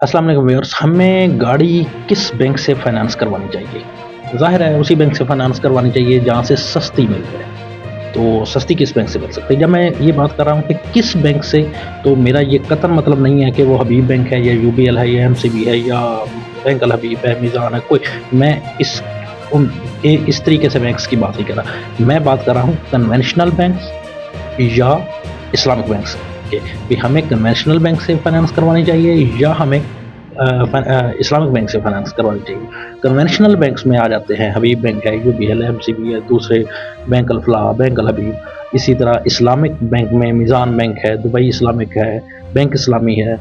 अस्सलाम वालेकुम व्यूअर्स, हमें गाड़ी किस बैंक से फाइनेंस करवानी चाहिए? ज़ाहिर है उसी बैंक से फाइनेंस करवानी चाहिए जहाँ से सस्ती मिल जाए। तो सस्ती किस बैंक से मिल सकती है? जब मैं ये बात कर रहा हूँ कि किस बैंक से, तो मेरा ये कतई मतलब नहीं है कि वो हबीब बैंक है या यूबीएल है या एमसीबी है या बैंक अल हबीब है, मीज़ान है, कोई मैं इस तरीके से बैंक्स की बात नहीं कर रहा। मैं बात कर रहा हूँ कन्वेंशनल बैंक्स या इस्लामिक बैंक्स के, कि हमें कन्वेंशनल बैंक से फाइनेंस करवानी चाहिए या हमें इस्लामिक बैंक से फाइनेंस करवानी चाहिए। कन्वेंशनल बैंक्स में आ जाते हैं हबीब बैंक है, यूबीएल है, एमसीबी है, दूसरे बैंक अल फलाह, बैंक अल हबीब। इसी तरह इस्लामिक बैंक में मीज़ान बैंक है, दुबई इस्लामिक है, बैंक इस्लामी है।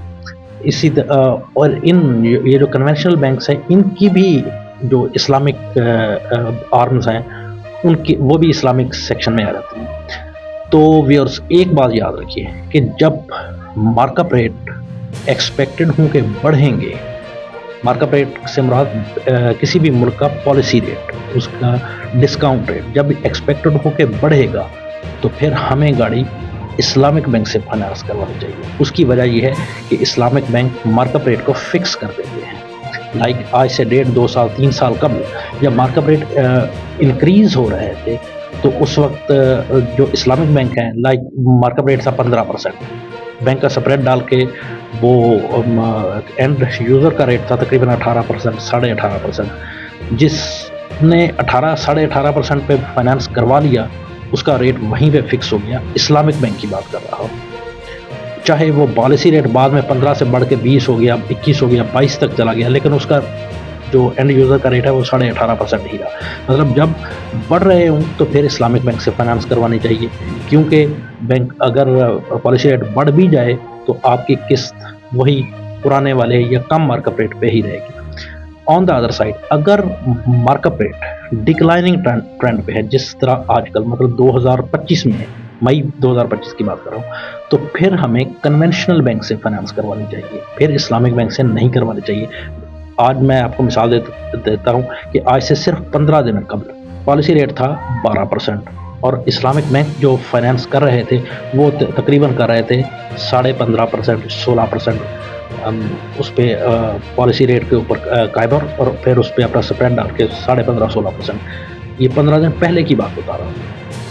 इसी और ये जो कन्वेंशनल बैंक्स हैं, इनकी भी जो इस्लामिक आर्म्स हैं, उनकी वो भी इस्लामिक सेक्शन में आ जाती हैं। तो व्यूअर्स, एक बात याद रखिए कि जब मार्कअप रेट एक्सपेक्टेड हों कि बढ़ेंगे, मार्कअप रेट से मुराद किसी भी मुल्क का पॉलिसी रेट, उसका डिस्काउंट रेट जब एक्सपेक्टेड हो कि बढ़ेगा, तो फिर हमें गाड़ी इस्लामिक बैंक से फाइनेंस करवानी चाहिए। उसकी वजह यह है कि इस्लामिक बैंक मार्कअप रेट को फिक्स कर देते हैं। लाइक आज से 1.5, 2 साल, 3 साल कबल जब मार्कअप रेट इंक्रीज़ हो रहे थे, तो उस वक्त जो इस्लामिक बैंक हैं, लाइक मार्कअप रेट था 15%, बैंक का स्प्रेड डाल के वो एंड यूज़र का रेट था तकरीबन 18%, 18.5%। जिसने 18-18.5% पे फाइनेंस करवा लिया, उसका रेट वहीं पे फिक्स हो गया। इस्लामिक बैंक की बात कर रहा हूँ, चाहे वो पॉलिसी रेट बाद में 15 से बढ़ के 20 हो गया, 21 हो गया, 22 तक चला गया, लेकिन उसका जो एंड यूज़र का रेट है वो 18.5% ही रहा। मतलब जब बढ़ रहे हों तो फिर इस्लामिक बैंक से फाइनेंस करवानी चाहिए, क्योंकि बैंक अगर पॉलिसी रेट बढ़ भी जाए तो आपकी किस्त वही पुराने वाले या कम मार्कअप रेट पे ही रहेगी। ऑन द अदर साइड, अगर मार्कअप रेट डिक्लाइनिंग ट्रेंड पे है, जिस तरह आजकल मतलब 2025 में है, मई 2025 की बात कर रहा हूँ, तो फिर हमें कन्वेंशनल बैंक से फाइनेंस करवानी चाहिए, फिर इस्लामिक बैंक से नहीं करवानी चाहिए। आज मैं आपको मिसाल देता हूँ कि आज से सिर्फ 15 दिन कबल पॉलिसी रेट था 12%, और इस्लामिक बैंक जो फाइनेंस कर रहे थे वो तकरीबन कर रहे थे 15.5%, 16%। उस पर पॉलिसी रेट के ऊपर काइबर, और फिर उस पर अपना स्प्रेड डाल के 15.5-16%। ये 15 दिन पहले की बात बता रहा हूँ।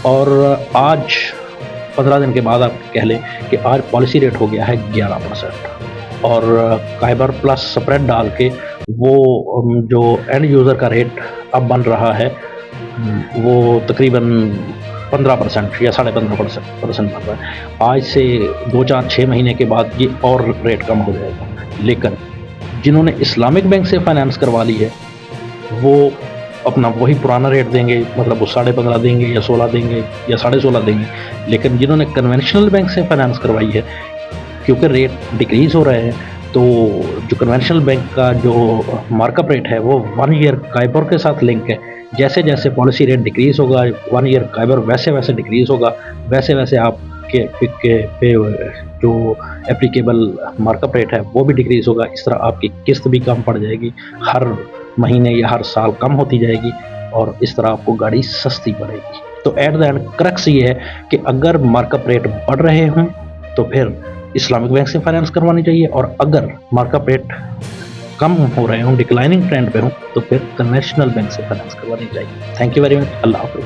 और आज 15 दिन के बाद आप कह लें कि आज पॉलिसी रेट हो गया है 11%, और काइबर प्लस स्प्रेड डाल के वो जो एंड यूज़र का रेट अब बन रहा है वो तकरीबन 15% या 15.5% बन रहा है। आज से 2-4-6 महीने के बाद ये और रेट कम हो जाएगा। लेकिन जिन्होंने इस्लामिक बैंक से फाइनेंस करवा ली है, वो अपना वही पुराना रेट देंगे, मतलब वो 15.5 देंगे या 16 देंगे या 16.5 देंगे। लेकिन जिन्होंने कन्वेंशनल बैंक से फाइनेंस करवाई है, क्योंकि रेट डिक्रीज़ हो रहे हैं, तो जो कन्वेंशनल बैंक का जो मार्कअप रेट है वो 1 ईयर काइबर के साथ लिंक है। जैसे जैसे पॉलिसी रेट डिक्रीज़ होगा, 1 ईयर काइबर वैसे वैसे डिक्रीज़ होगा, वैसे वैसे आपके पे जो एप्लीकेबल मार्कअप रेट है वो भी डिक्रीज़ होगा। इस तरह आपकी किस्त भी कम पड़ जाएगी, हर महीने या हर साल कम होती जाएगी, और इस तरह आपको गाड़ी सस्ती पड़ेगी। तो एट द एंड क्रक्स ये है कि अगर मार्कअप रेट बढ़ रहे हों तो फिर इस्लामिक बैंक से फाइनेंस करवानी चाहिए, और अगर मार्कअप रेट कम हो रहे हों, डिक्लाइनिंग ट्रेंड पे हों, तो फिर कन्वेंशनल बैंक से फाइनेंस करवानी चाहिए। Thank you very much. अल्लाह हाफ़िज़।